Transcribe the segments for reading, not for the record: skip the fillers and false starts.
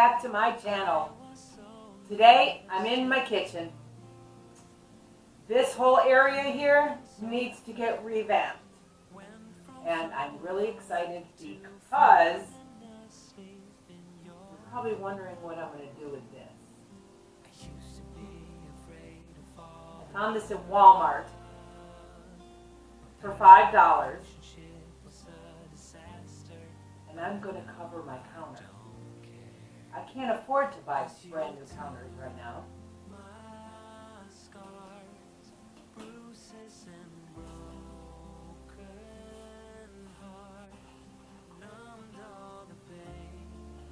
back to my channel. Today I'm in my kitchen. This whole area here needs to get revamped. And I'm really excited because you're probably wondering what I'm going to do with this. I found this in Walmart for $5. And I'm going to cover my counter. I can't afford to buy brand new counters right now.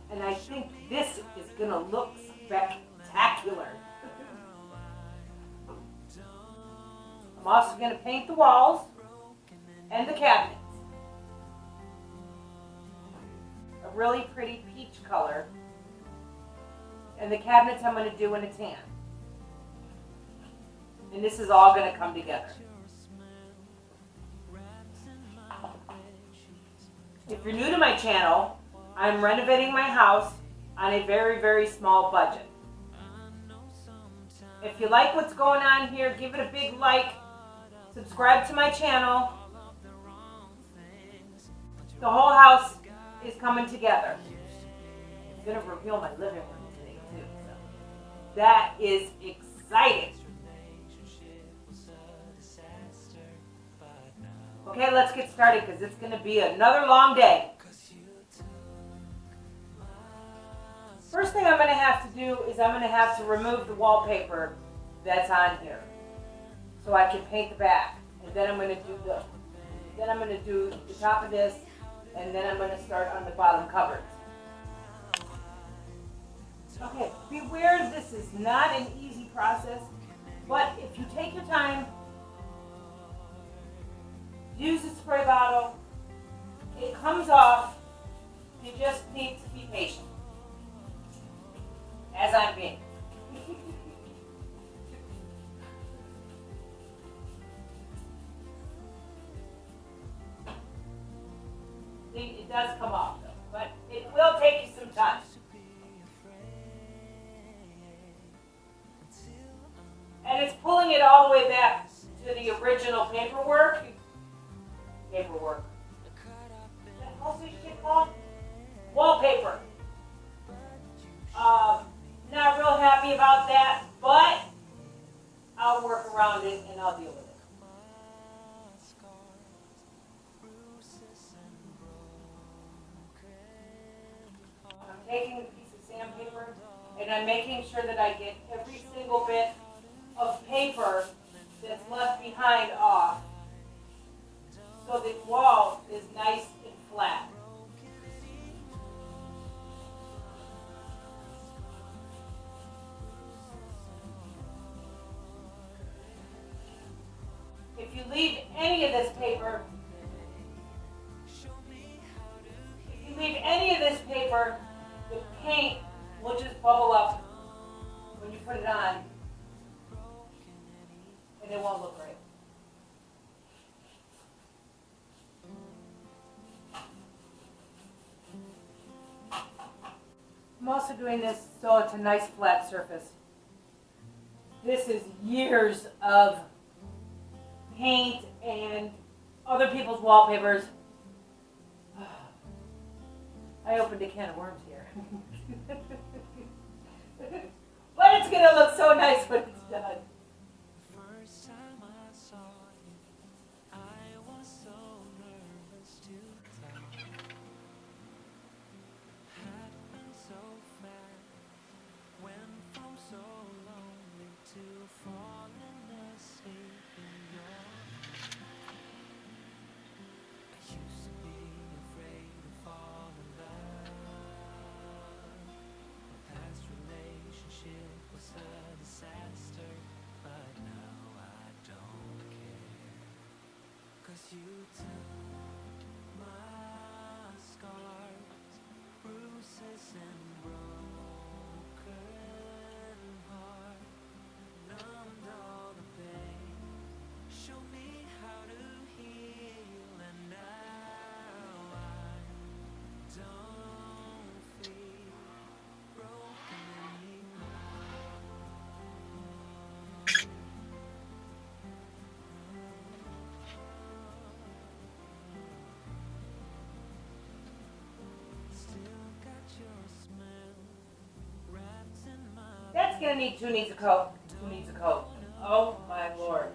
And I think this is going to look spectacular. I'm also going to paint the walls and the cabinets a really pretty peach color. And the cabinets I'm going to do in a tan. And this is all going to come together. If you're new to my channel, I'm renovating my house on a very, very small budget. If you like what's going on here, give it a big like. Subscribe to my channel. The whole house is coming together. I'm going to reveal my living room today too. So that is exciting. Okay, let's get started because it's going to be another long day. First thing I'm going to have to do is I'm going to have to remove the wallpaper that's on here so I can paint the back. And then I'm going to do the top of this, and then I'm going to start on the bottom cupboards. Okay, beware, this is not an easy process, but if you take your time, use the spray bottle, it comes off, you just need to be patient, as I'm being. See, it does come off though, but it will take you some time. And it's pulling it all the way back to the original paperwork. What the hell's this shit called? Wallpaper. Not real happy about that, but I'll work around it and I'll deal with it. I'm taking a piece of sandpaper and I'm making sure that I get every single bit of paper that's left behind off, so the wall is nice and flat. If you leave any of this paper, the paint will just bubble up when you put it on, and it won't look right. I'm also doing this so it's a nice flat surface. This is years of paint and other people's wallpapers. I opened a can of worms here. But it's going to look so nice when it's done. gonna need two needs a coat. Two needs a coat. Oh my lord.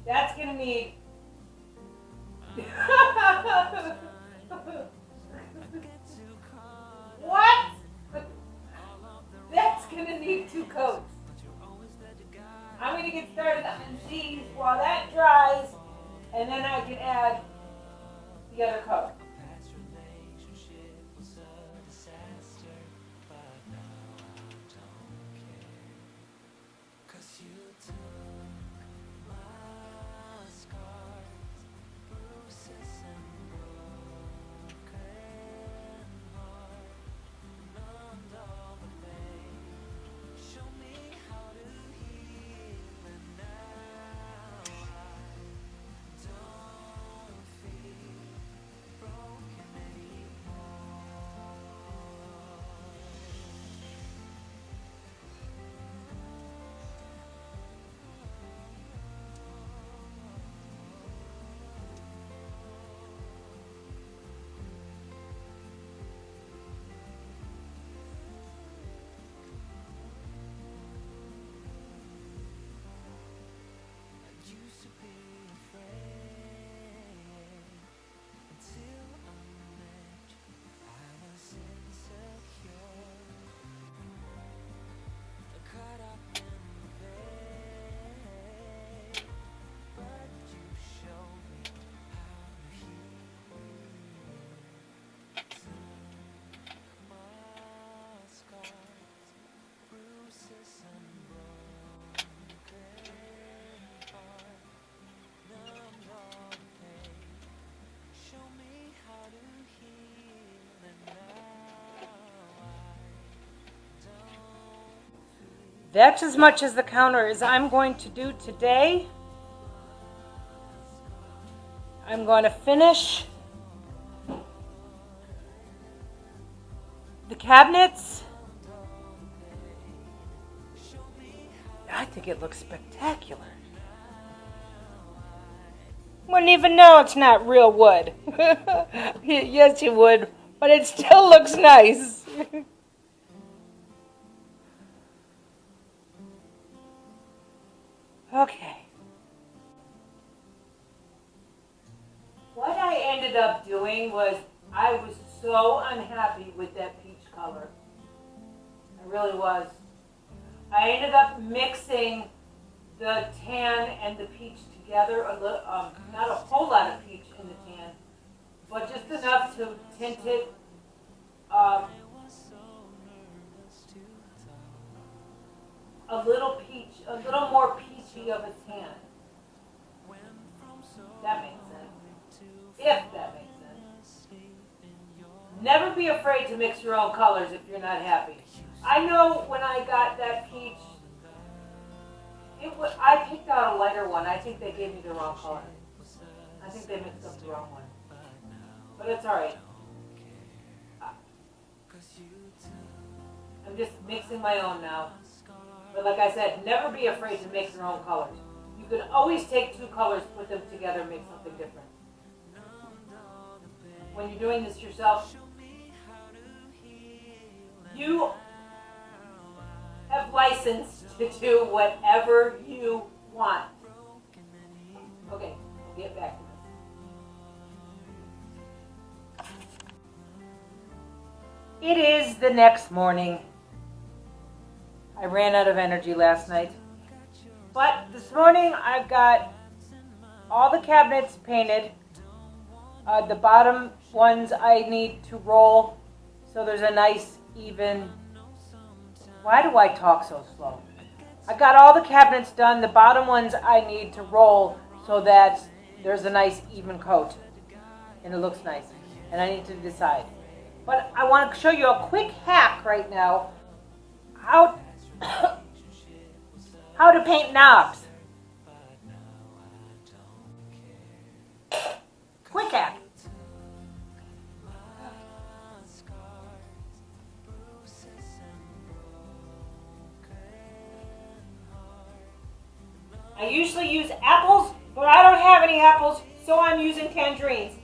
That's gonna need. What? That's gonna need two coats. I'm gonna get started on these while that dries, and then I can add the other coat. That's as much as the counter as I'm going to do today. I'm going to finish the cabinets. I think it looks spectacular. Wouldn't even know it's not real wood. Yes, you would, but it still looks nice. Okay. What I ended up doing was I was so unhappy with that peach color. I really was. I ended up mixing the tan and the peach together, a little, not a whole lot of peach in the tan, but just enough to tint it a little more peachy of a tan. That makes sense. If that makes sense. Never be afraid to mix your own colors if you're not happy. I know when I got that peach, I picked out a lighter one. I think they gave me the wrong color. I think they mixed up the wrong one. But it's alright. I'm just mixing my own now. But like I said, never be afraid to mix your own colors. You can always take two colors, put them together, and make something different. When you're doing this yourself, you have license to do whatever you want. Okay, I'll get back to this. It is the next morning. I ran out of energy last night. But this morning I've got all the cabinets painted. The bottom ones I need to roll so there's a nice even. Why do I talk so slow? I got all the cabinets done. The bottom ones I need to roll so that there's a nice even coat. And it looks nice. And I need to decide. But I want to show you a quick hack right now. How to paint knobs. Quick hack. I usually use apples, but I don't have any apples, so I'm using tangerines.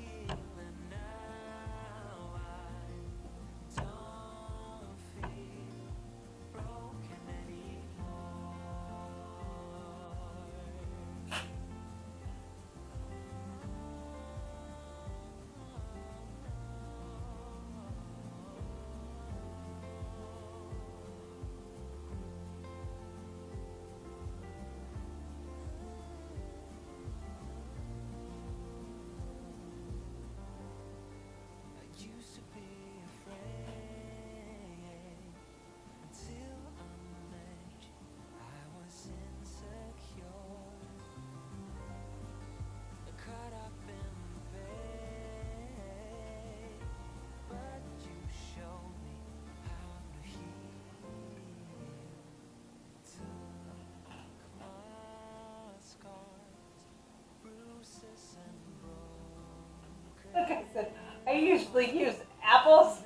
Like I said, I usually use apples,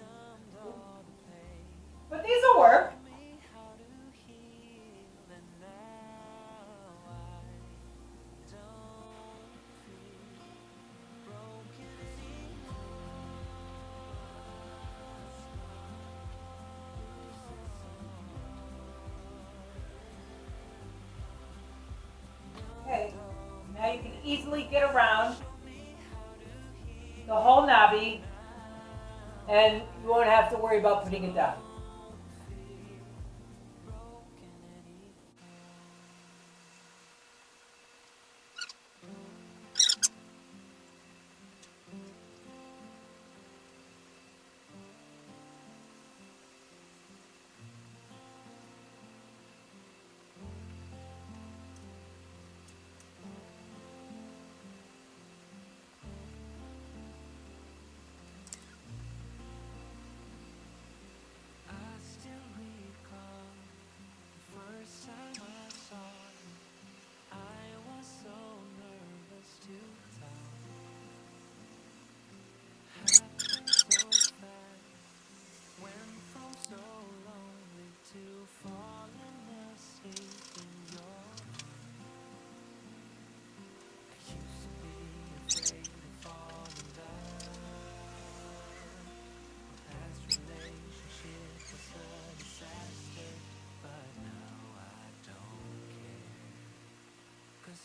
but these will work. Okay, now you can easily get around the whole knobby and you won't have to worry about putting it down.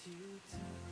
You took